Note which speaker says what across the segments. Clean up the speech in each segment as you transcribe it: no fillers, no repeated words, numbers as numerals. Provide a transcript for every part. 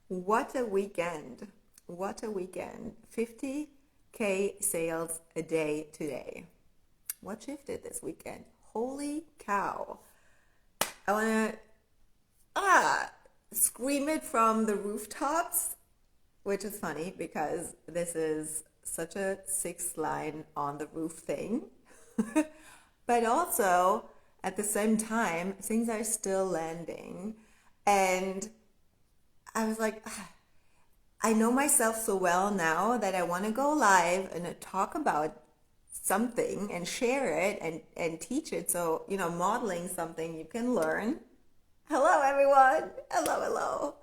Speaker 1: What a weekend. What a weekend. 50K sales a day today. What shifted this weekend? Holy cow. I want to scream it from the rooftops, which is funny because this is such a six line on the roof thing. But also, at the same time, things are still landing. And I was like, I know myself so well now that I want to go live and talk about something and share it and teach it. So, modeling something you can learn. Hello, everyone. Hello, hello.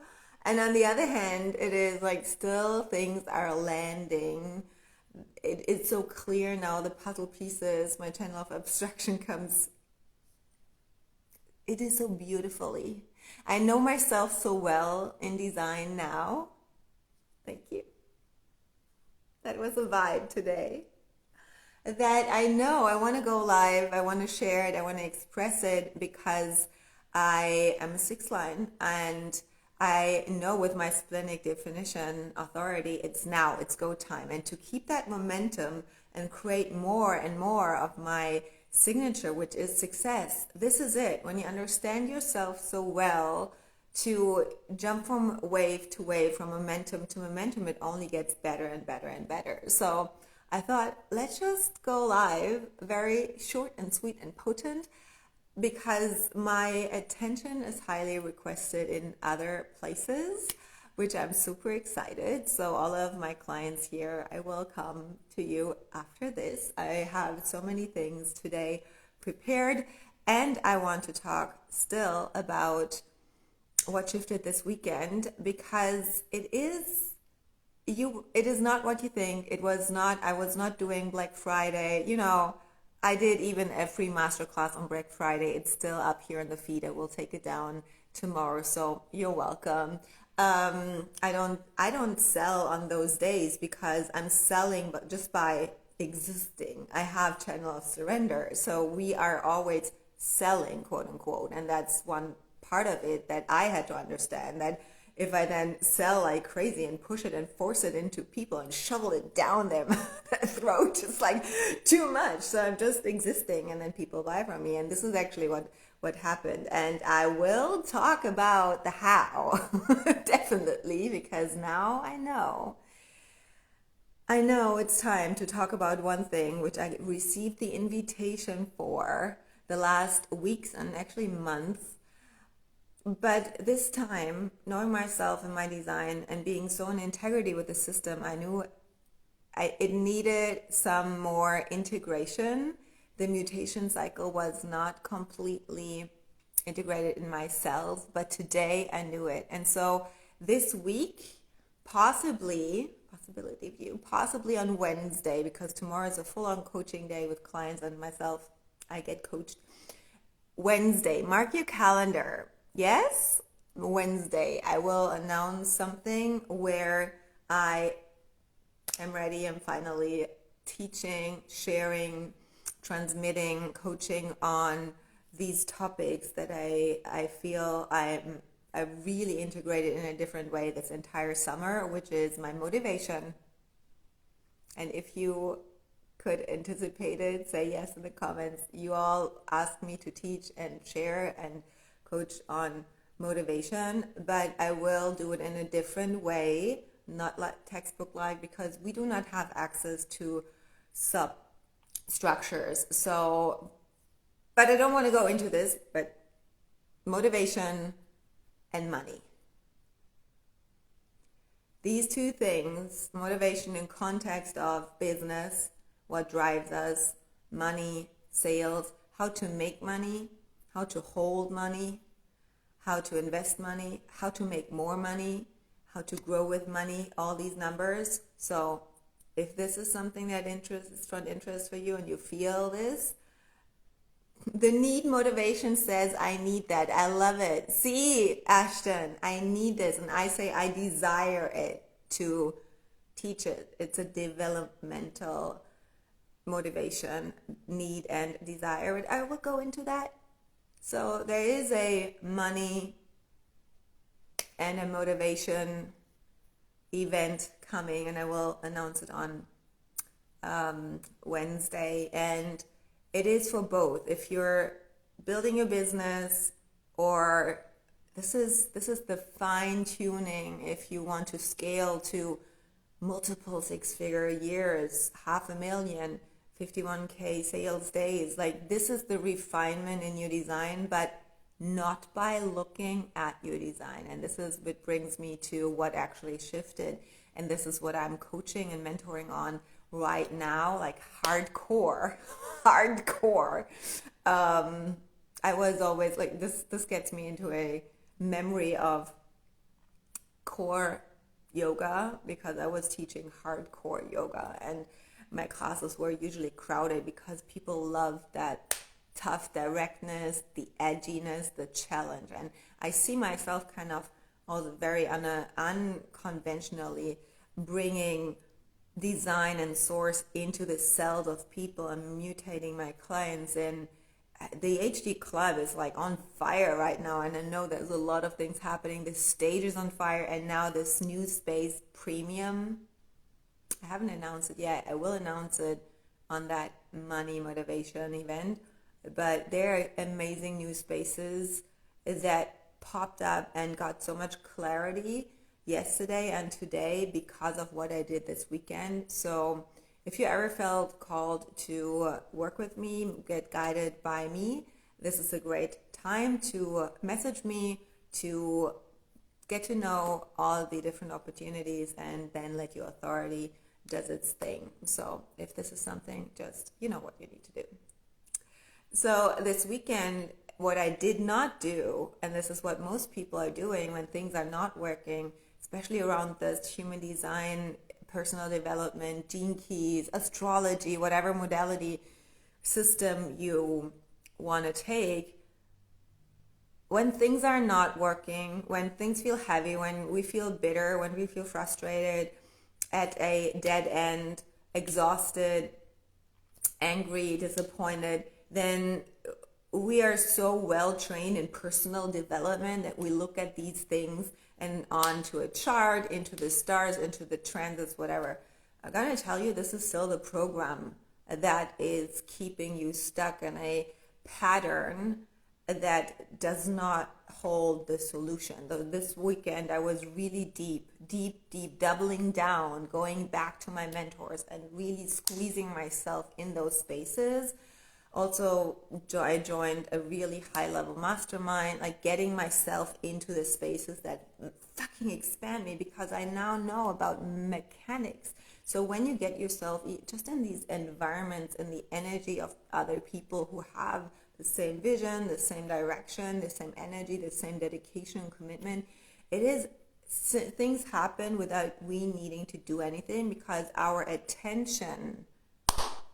Speaker 1: And on the other hand, it is like still things are landing. It's so clear now, the puzzle pieces, my channel of abstraction comes, it is so beautifully. I know myself so well in design now. Thank you. That was a vibe today. That I know I want to go live, I want to share it, I want to express it because I am a six line and I know with my splenic definition authority, it's now, it's go time. And to keep that momentum and create more and more of my signature, which is success, this is it. When you understand yourself so well, to jump from wave to wave, from momentum to momentum, it only gets better and better and better. So I thought, let's just go live, very short and sweet and potent, because my attention is highly requested in other places, which I'm super excited. So all of my clients here, I will come to you after this. I have so many things today prepared, and I want to talk still about what shifted this weekend because it is not what you think. I was not doing Black Friday. I did even a free masterclass on Black Friday. It's still up here in the feed. I will take it down tomorrow, so you're welcome. I don't sell on those days because I'm selling but just by existing. I have channel of surrender. So we are always selling, quote unquote, and that's one part of it that I had to understand, that if I then sell like crazy and push it and force it into people and shovel it down their throat, it's like too much. So I'm just existing and then people buy from me. And this is actually what happened. And I will talk about the how, definitely, because now I know. I know it's time to talk about one thing which I received the invitation for the last weeks and actually months. But this time, knowing myself and my design and being so in integrity with the system, I knew it needed some more integration. The mutation cycle was not completely integrated in myself, but today I knew it. And so this week, possibility view, possibly on Wednesday, because tomorrow is a full-on coaching day with clients and myself. I get coached. Wednesday, mark your calendar. Yes, Wednesday, I will announce something where I am ready. I'm finally teaching, sharing, transmitting, coaching on these topics that I feel I really integrated in a different way this entire summer, which is my motivation. And if you could anticipate it, say yes in the comments. You all asked me to teach and share and coach on motivation, but I will do it in a different way, not like textbook like, because we do not have access to substructures. So, but I don't want to go into this, but motivation and money. These two things, motivation in context of business, what drives us, money, sales, how to make money, how to hold money, how to invest money, how to make more money, how to grow with money, all these numbers. So if this is something that is front interest for you and you feel this, the need motivation says, I need that. I love it. See, Ashton, I need this. And I say, I desire it to teach it. It's a developmental motivation, need, and desire. And I will go into that. So there is a money and a motivation event coming, and I will announce it on Wednesday. And it is for both. If you're building a business, or this is the fine tuning if you want to scale to multiple six-figure years, 500,000, 51K sales days. Like, this is the refinement in your design, but not by looking at your design. And this is what brings me to what actually shifted. And this is what I'm coaching and mentoring on right now, like hardcore. I was always like, this gets me into a memory of core yoga, because I was teaching hardcore yoga, and my classes were usually crowded because people love that tough directness, the edginess, the challenge. And I see myself kind of also very unconventionally bringing design and source into the cells of people and mutating my clients in. The HD Club is like on fire right now, and I know there's a lot of things happening. The stage is on fire, and now this new space premium, I haven't announced it yet. I will announce it on that money motivation event. But there are amazing new spaces that popped up and got so much clarity yesterday and today because of what I did this weekend. So if you ever felt called to work with me, get guided by me, this is a great time to message me, to get to know all the different opportunities, and then let your authority does its thing. So if this is something, just you know what you need to do. So this weekend, what I did not do, and this is what most people are doing when things are not working, especially around this human design, personal development, gene keys, astrology, whatever modality system you want to take, when things are not working, when things feel heavy, when we feel bitter, when we feel frustrated, at a dead end, exhausted, angry, disappointed, then we are so well trained in personal development that we look at these things and onto a chart, into the stars, into the transits, whatever. I'm going to tell you, this is still the program that is keeping you stuck in a pattern that does not hold the solution. Though this weekend I was really deep, doubling down, going back to my mentors and really squeezing myself in those spaces. Also, I joined a really high-level mastermind, like getting myself into the spaces that fucking expand me, because I now know about mechanics. So when you get yourself just in these environments, in the energy of other people who have the same vision, the same direction, the same energy, the same dedication and commitment, things happen without we needing to do anything, because our attention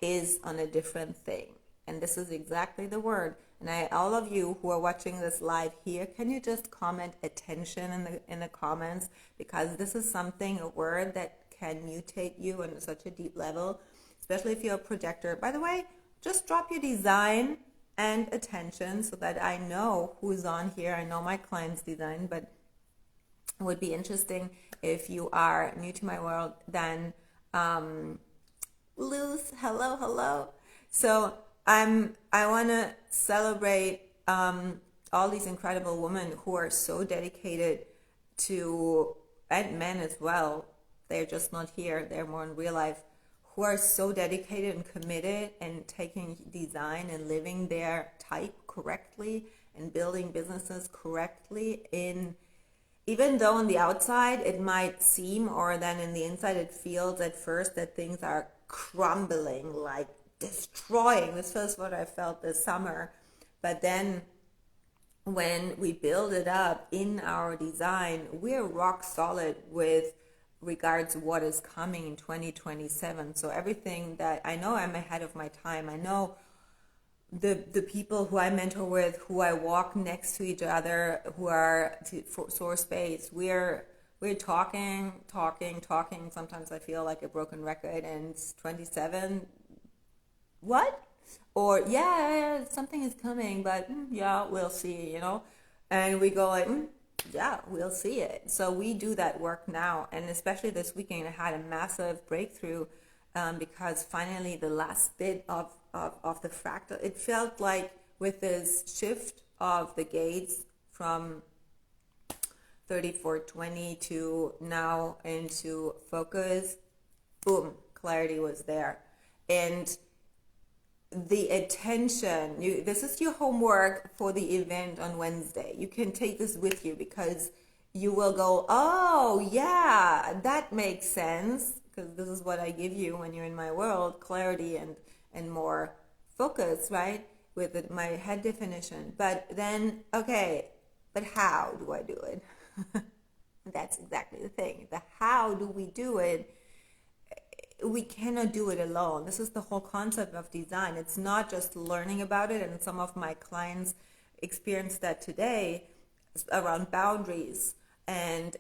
Speaker 1: is on a different thing. And this is exactly the word. And all of you who are watching this live here, can you just comment attention in the comments? Because this is something, a word that can mutate you on such a deep level, especially if you're a projector. By the way, just drop your design and attention so that I know who's on here. I know my client's design, but it would be interesting if you are new to my world. Then Luz, hello. So I want to celebrate all these incredible women who are so dedicated to, and men as well, they're just not here, they're more in real life, who are so dedicated and committed and taking design and living their type correctly and building businesses correctly, even though on the outside it might seem, or then in the inside it feels at first that things are crumbling, like destroying. This was what I felt this summer. But then when we build it up in our design, we're rock solid with regards to what is coming in 2027. So everything that I know, I'm ahead of my time. I know the people who I mentor with, who I walk next to each other, who are for source space, we're talking. Sometimes I feel like a broken record, and it's 27. What? Or yeah, something is coming, but yeah, we'll see, And we go like, yeah, we'll see it. So we do that work now, and especially this weekend, I had a massive breakthrough because finally the last bit of the fractal, it felt like with this shift of the gates from 3420 to now into focus, boom, clarity was there. And the attention, this is your homework for the event on Wednesday. You can take this with you because you will go, oh yeah, that makes sense, because this is what I give you when you're in my world, clarity and more focus, right, with my head definition. But then, okay, but how do I do it? That's exactly the thing. The how do we do it? We cannot do it alone. This is the whole concept of design. It's not just learning about it, and some of my clients experience that today around boundaries and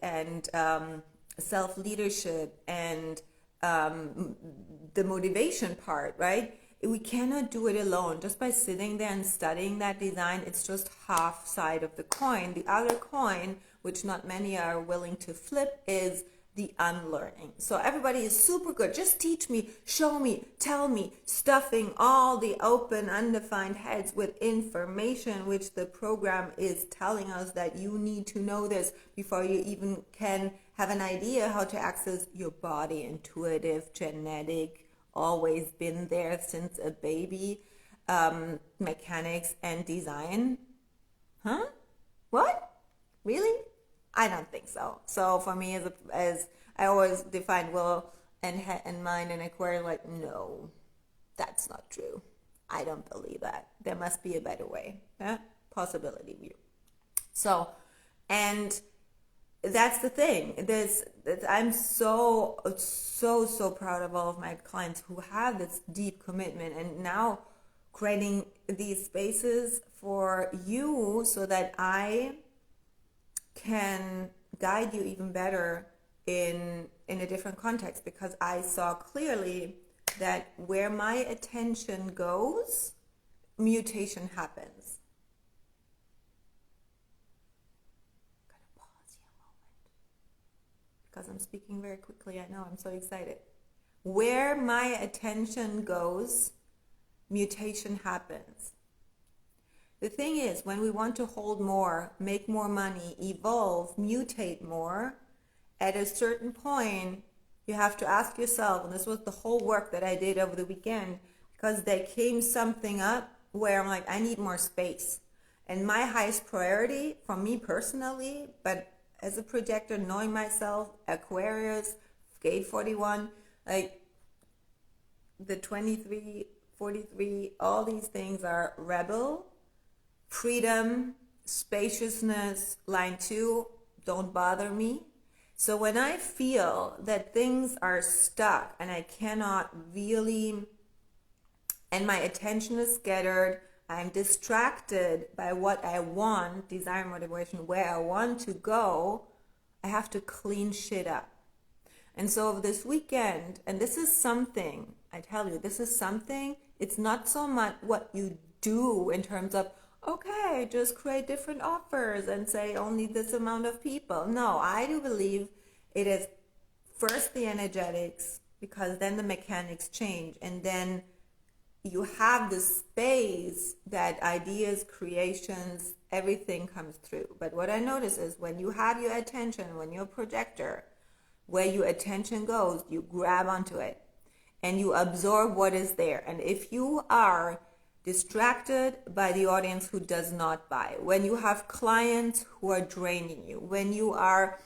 Speaker 1: self leadership and the motivation part, right? We cannot do it alone. Just by sitting there and studying that design, it's just half side of the coin. The other coin, which not many are willing to flip, is the unlearning. So everybody is super good. Just teach me, show me, tell me, stuffing all the open, undefined heads with information, which the program is telling us that you need to know this before you even can have an idea how to access your body, intuitive, genetic, always been there since a baby, mechanics and design. Huh? What? Really? I don't think so. So for me, as I always define will and head and mind and Aquarius, like, no, that's not true. I don't believe that. There must be a better way. Yeah? Possibility view. So, and that's the thing. I'm so proud of all of my clients who have this deep commitment, and now creating these spaces for you so that I can guide you even better in a different context, because I saw clearly that where my attention goes, mutation happens. I'm gonna pause here a moment because I'm speaking very quickly. I know, I'm so excited. Where my attention goes, mutation happens. The thing is, when we want to hold more, make more money, evolve, mutate more, at a certain point, you have to ask yourself, and this was the whole work that I did over the weekend, because there came something up where I'm like, I need more space. And my highest priority for me personally, but as a projector, knowing myself, Aquarius, gate 41, like the 23, 43, all these things are rebel, freedom, spaciousness, line 2, don't bother me. So when I feel that things are stuck and I cannot really, and my attention is scattered, I'm distracted by what I want, desire, motivation, where I want to go, I have to clean shit up. And so this weekend, and this is something, I tell you, this is something, it's not so much what you do in terms of, okay, just create different offers and say only this amount of people. No, I do believe it is first the energetics, because then the mechanics change, and then you have the space that ideas, creations, everything comes through. But what I notice is when you have your attention, when you're a projector, where your attention goes, you grab onto it and you absorb what is there. And if you are distracted by the audience who does not buy, when you have clients who are draining you, when you are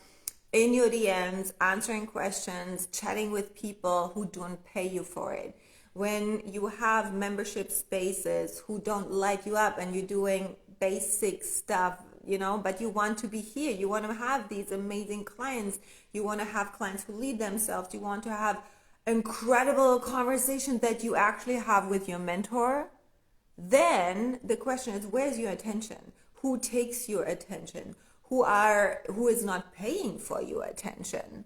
Speaker 1: in your DMs answering questions, chatting with people who don't pay you for it, when you have membership spaces who don't light you up and you're doing basic stuff, but you want to be here, you want to have these amazing clients, you want to have clients who lead themselves, you want to have incredible conversations that you actually have with your mentor, then the question is, where's your attention? Who takes your attention? who is not paying for your attention?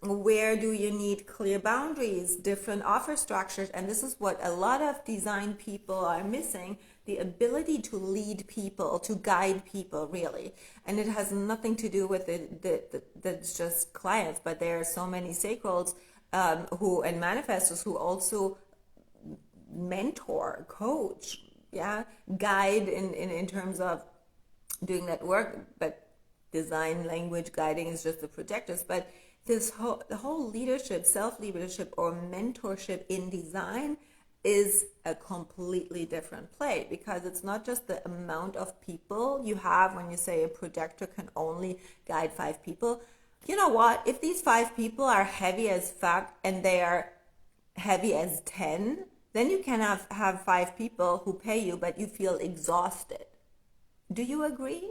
Speaker 1: Where do you need clear boundaries, different offer structures? And this is what a lot of design people are missing, the ability to lead people, to guide people, really. And it has nothing to do with that's just clients, but there are so many sacrals who and manifestors who also mentor, coach, guide in terms of doing that work. But design language guiding is just the projectors. But the whole leadership, self-leadership or mentorship in design is a completely different play, because it's not just the amount of people you have. When you say a projector can only guide 5 people, you know what? If these 5 people are heavy as fuck and they are heavy as 10, then you can have 5 people who pay you, but you feel exhausted. Do you agree?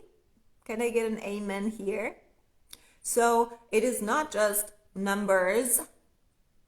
Speaker 1: Can I get an amen here? So it is not just numbers,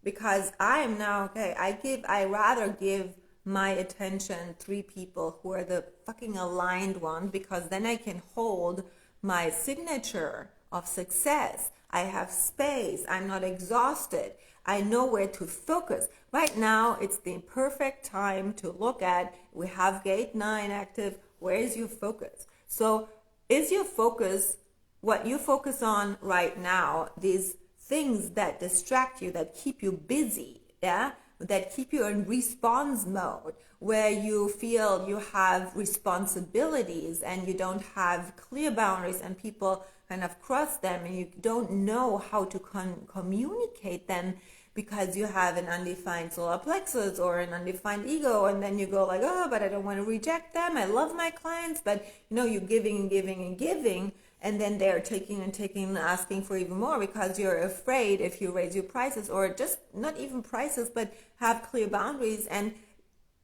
Speaker 1: because I'm now, I rather give my attention 3 people who are the fucking aligned ones, because then I can hold my signature of success. I have space. I'm not exhausted. I know where to focus. Right now, it's the perfect time to look at, we have gate 9 active. Where is your focus? So is your focus what you focus on right now, these things that distract you, that keep you busy, that keep you in response mode, where you feel you have responsibilities and you don't have clear boundaries and people kind of cross them and you don't know how to communicate them because you have an undefined solar plexus or an undefined ego, and then you go like, oh, but I don't want to reject them. I love my clients, but you're giving and giving and giving. And then they're taking and taking and asking for even more because you're afraid if you raise your prices, or just not even prices, but have clear boundaries and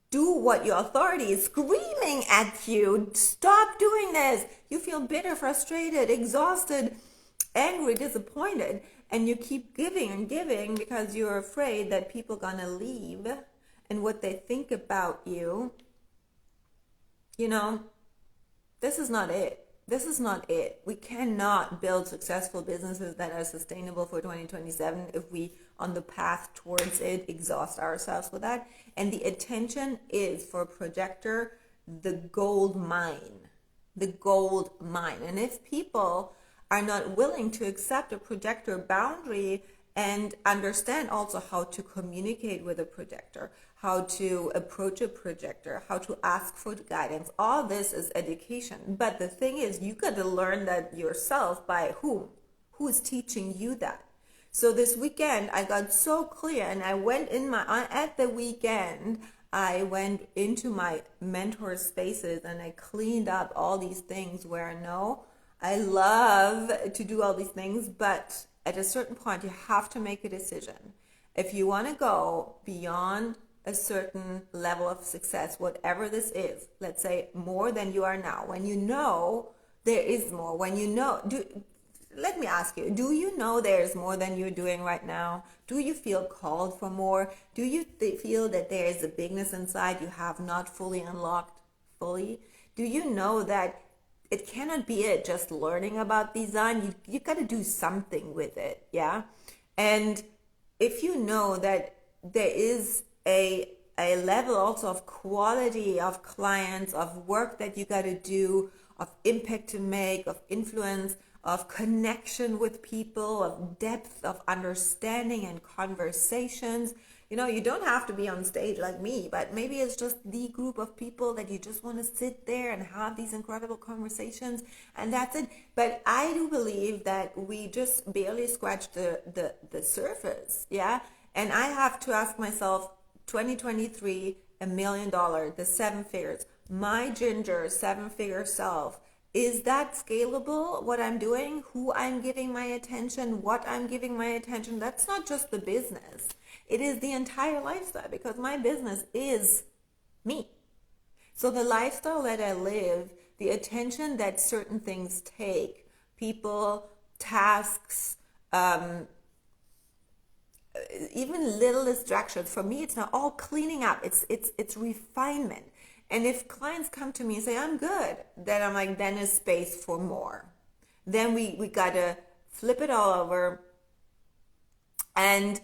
Speaker 1: do what your authority is screaming at you. Stop doing this. You feel bitter, frustrated, exhausted, angry, disappointed, and you keep giving and giving because you're afraid that people are gonna leave and what they think about you. This is not it. This is not it. We cannot build successful businesses that are sustainable for 2027 if we, on the path towards it, exhaust ourselves with that. And the attention is, for a projector, the gold mine. The gold mine. And if people are not willing to accept a projector boundary and understand also how to communicate with a projector, how to approach a projector, how to ask for guidance. All this is education. But the thing is, you got to learn that yourself. By whom? Who is teaching you that? So this weekend, I got so clear, and I went at the weekend, I went into my mentor spaces and I cleaned up all these things where I love to do all these things, but at a certain point, you have to make a decision. If you want to go beyond a certain level of success, whatever this is, let's say more than you are now, when you know there is more, let me ask you, do you know there's more than you're doing right now? Do you feel called for more? Do you feel that there is a bigness inside you have not fully unlocked fully? Do you know that it cannot be just learning about design? You got to do something with it, yeah? And if you know that there is a level also of quality of clients, of work that you got to do, of impact to make, of influence, of connection with people, of depth, of understanding and conversations. You don't have to be on stage like me, but maybe it's just the group of people that you just want to sit there and have these incredible conversations, and that's it. But I do believe that we just barely scratched the surface, yeah? And I have to ask myself, 2023, $1 million, the 7 figures, my ginger 7-figure self, is that scalable, what I'm doing, who I'm giving my attention, what I'm giving my attention? That's not just the business. It is the entire lifestyle, because my business is me. So the lifestyle that I live, the attention that certain things take, people, tasks, even little distractions. For me, it's not all cleaning up. It's refinement. And if clients come to me and say, I'm good, then I'm like, then is space for more. then we gotta flip it all over. And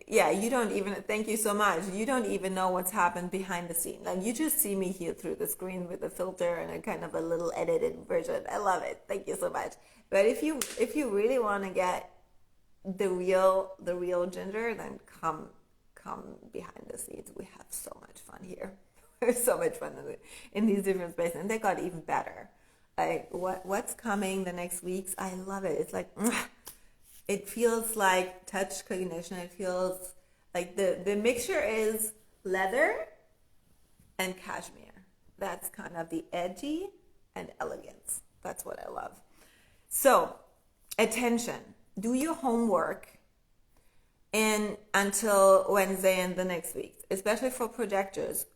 Speaker 1: yeah, you don't even, thank you so much. You don't even know what's happened behind the scene. Like, you just see me here through the screen with a filter and a kind of a little edited version. I love it. Thank you so much. But if you really want to get the real Ginger, then come behind the scenes. We have so much fun here. There's so much fun in these different spaces, and they got even better. Like, what's coming the next weeks? I love it. It's like, it feels like touch cognition. It feels like the mixture is leather and cashmere. That's kind of the edgy and elegance. That's what I love. So, attention. Do your homework and until Wednesday and the next week, especially for projectors.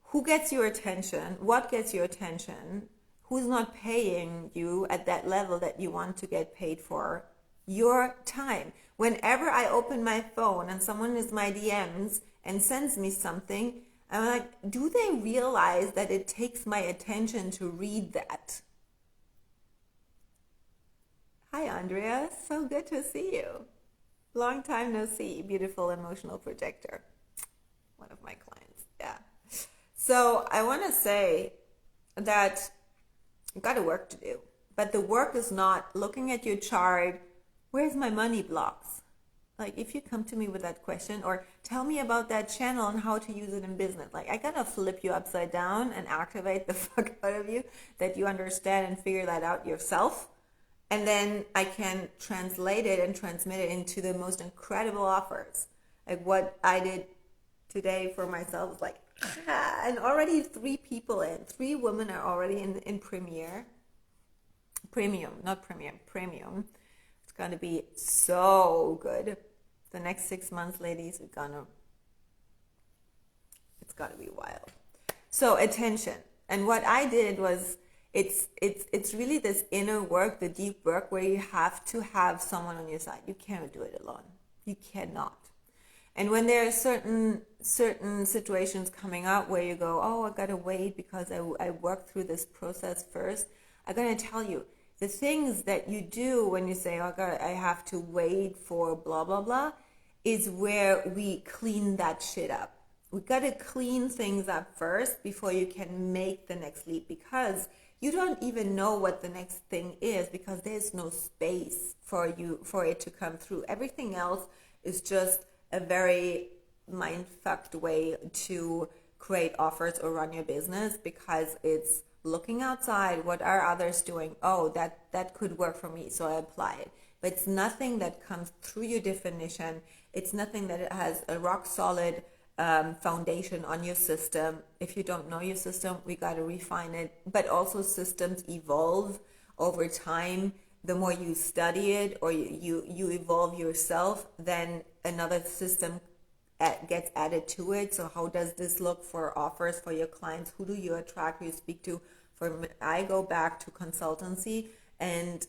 Speaker 1: Who gets your attention? What gets your attention? Who's not paying you at that level that you want to get paid for? Your time. Whenever I open my phone and someone is my DMs and sends me something, I'm like, do they realize that it takes my attention to read that? Hi, Andrea. So good to see you. Long time no see. Beautiful emotional projector. One of my clients. Yeah. So I want to say that you've got a work to do. But the work is not looking at your chart, where's my money blocks? Like, if you come to me with that question, or tell me about that channel and how to use it in business, like, I gotta flip you upside down and activate the fuck out of you that you understand and figure that out yourself. And then I can translate it and transmit it into the most incredible offers. Like what I did today for myself was like, and already 3 people in. 3 women are already in premium. It's going to be so good. The next 6 months, ladies, it's going to be wild. So attention. And what I did was, it's really this inner work, the deep work, where you have to have someone on your side. You cannot do it alone. You cannot. And when there are certain situations coming up where you go, oh, I gotta wait because I worked through this process first, I'm gonna tell you, the things that you do when you say, oh God, I have to wait for blah blah blah, is where we clean that shit up. We gotta clean things up first before you can make the next leap, because you don't even know what the next thing is, because there's no space for it to come through. Everything else is just a very mind-fucked way to create offers or run your business, because it's looking outside. What are others doing? Oh, that could work for me, so I apply it. But it's nothing that comes through your definition. It's nothing that has a rock solid foundation on your system. If you don't know your system, we got to refine it. But also, systems evolve over time. The more you study it or you evolve yourself, then another system gets added to it. So how does this look for offers for your clients? Who do you attract, who you speak to? I go back to consultancy and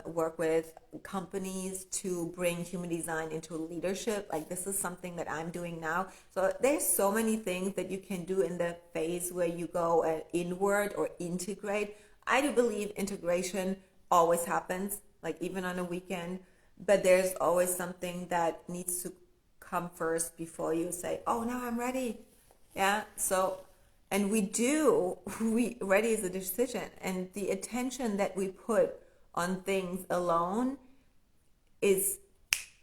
Speaker 1: work with companies to bring human design into leadership. Like, this is something that I'm doing now. So there's so many things that you can do in the phase where you go inward or integrate. I do believe integration always happens, like even on a weekend, but there's always something that needs to come first before you say, oh, now I'm ready. Yeah. So, and ready is a decision, and the attention that we put on things alone is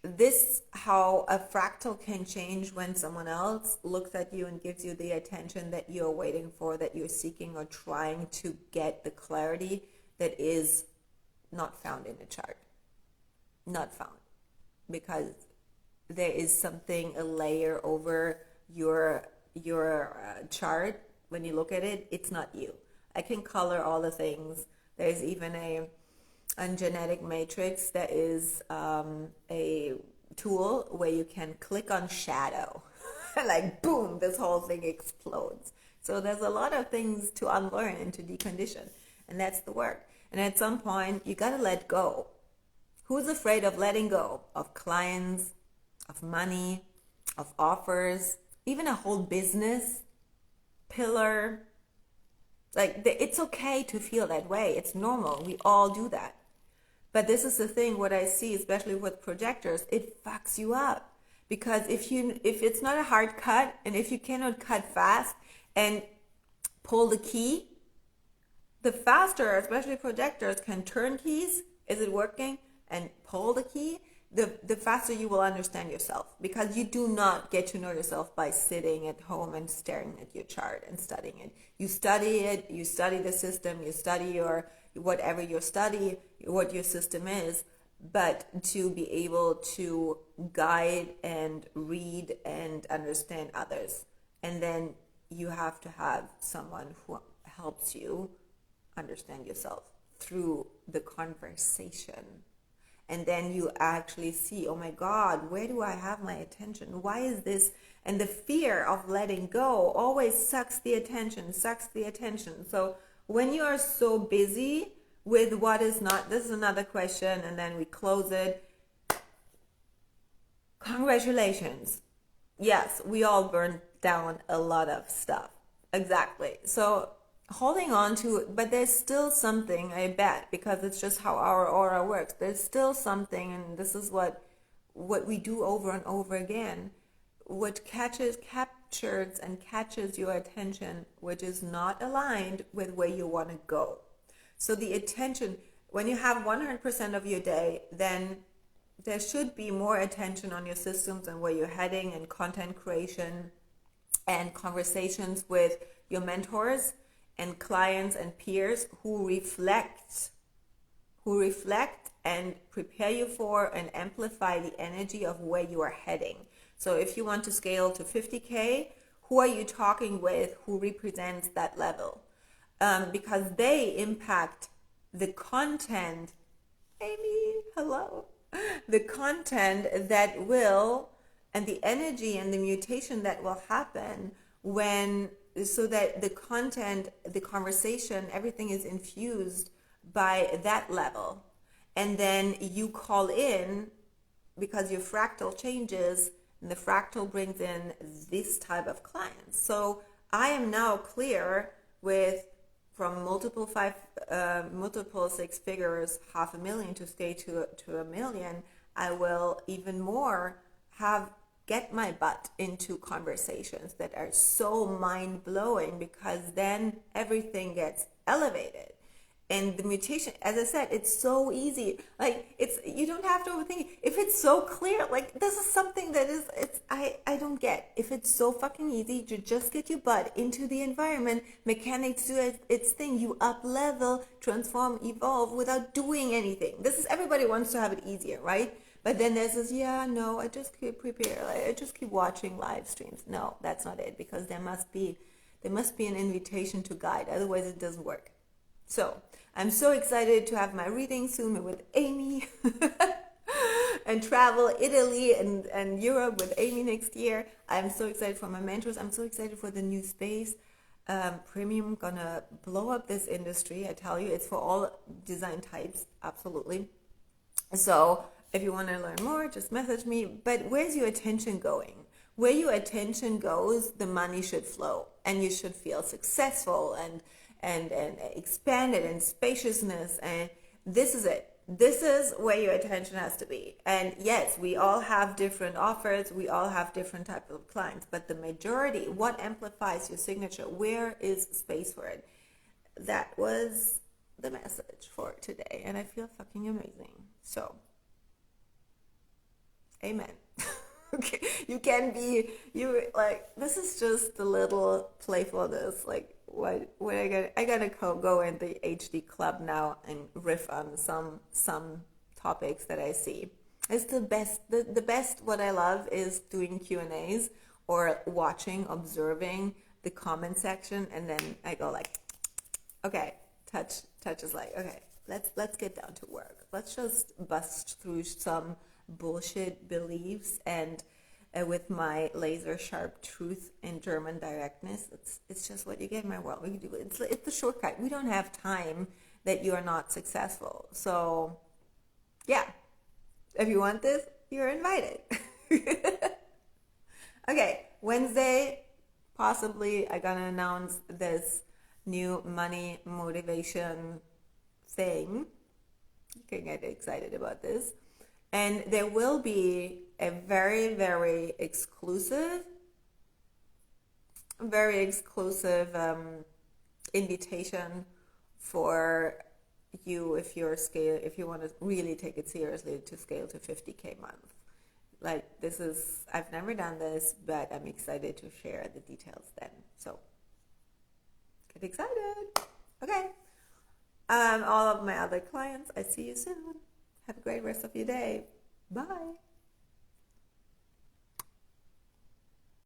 Speaker 1: this how a fractal can change when someone else looks at you and gives you the attention that you're waiting for, that you're seeking or trying to get the clarity that is not found in the chart. Not found. Because there is something, a layer over your chart. When you look at it, it's not you. I can color all the things. There's even a genetic matrix that is a tool where you can click on shadow. Like, boom, this whole thing explodes. So there's a lot of things to unlearn and to decondition. And that's the work. And at some point, you got to let go. Who's afraid of letting go? Of clients, of money, of offers, even a whole business pillar. Like it's okay to feel that way. It's normal. We all do that. But this is the thing, what I see, especially with projectors, it fucks you up. Because if it's not a hard cut, and if you cannot cut fast and pull the key, the faster, especially projectors, can turn keys, is it working, and pull the key, the faster you will understand yourself. Because you do not get to know yourself by sitting at home and staring at your chart and studying it. You study the system, you study your whatever you study, what your system is, but to be able to guide and read and understand others. And then you have to have someone who helps you understand yourself through the conversation. And then you actually see, oh my God, where do I have my attention? Why is this? And the fear of letting go always sucks the attention. So when you are so busy with what is not, this is another question, and then we close it. Congratulations. Yes, we all burned down a lot of stuff. Exactly. So holding on to, but there's still something, I bet, because it's just how our aura works. There's still something, and this is what we do over and over again, what captures and catches your attention, which is not aligned with where you want to go. So the attention, when you have 100% of your day, then there should be more attention on your systems and where you're heading, and content creation and conversations with your mentors and clients and peers who reflect and prepare you for and amplify the energy of where you are heading. So if you want to scale to 50K, who are you talking with who represents that level? Because they impact the content. Amy, hello. The content that will, and the energy and the mutation that will happen when, so that the content, the conversation, everything is infused by that level. And then you call in, because your fractal changes, and the fractal brings in this type of clients. So I am now clear with, from multiple six figures, 500,000 to stay to $1 million, I will even more get my butt into conversations that are so mind-blowing, because then everything gets elevated. And the mutation, as I said, it's so easy. Like, you don't have to overthink it. If it's so clear, like, this is something that is, I don't get. If it's so fucking easy to just get your butt into the environment, mechanics do its thing. You up level, transform, evolve without doing anything. Everybody wants to have it easier, right? But then there's this, I just keep prepare. I just keep watching live streams. No, that's not it, because there must be an invitation to guide. Otherwise, it doesn't work. So I'm so excited to have my reading soon with Amy and travel Italy and Europe with Amy next year. I'm so excited for my mentors. I'm so excited for the new space. Premium gonna blow up this industry. I tell you, it's for all design types. Absolutely. So if you want to learn more, just message me. But where's your attention going? Where your attention goes, the money should flow, and you should feel successful and expanded and spaciousness. And this is it. This is where your attention has to be. And yes, we all have different offers. We all have different types of clients. But the majority, what amplifies your signature? Where is space for it? That was the message for today. And I feel fucking amazing. So, amen. Okay, this is just a little playfulness. Like, what I gotta go in the HD club now and riff on some topics that I see. It's the best. The best. What I love is doing Q&As or observing the comment section, and then I go like, okay, touch is like, okay, let's get down to work. Let's just bust through some bullshit beliefs, and with my laser sharp truth and German directness, it's just what you get in my world. We do it's the shortcut. We don't have time that you are not successful. So yeah, if you want this, you're invited. Okay, Wednesday, possibly I'm gonna announce this new money motivation thing. You can get excited about this. And there will be a very, very exclusive invitation for you if you want to really take it seriously, to scale to 50K month. Like, I've never done this, but I'm excited to share the details then. So get excited. Okay. All of my other clients, I see you soon. Have a great rest of your day. Bye.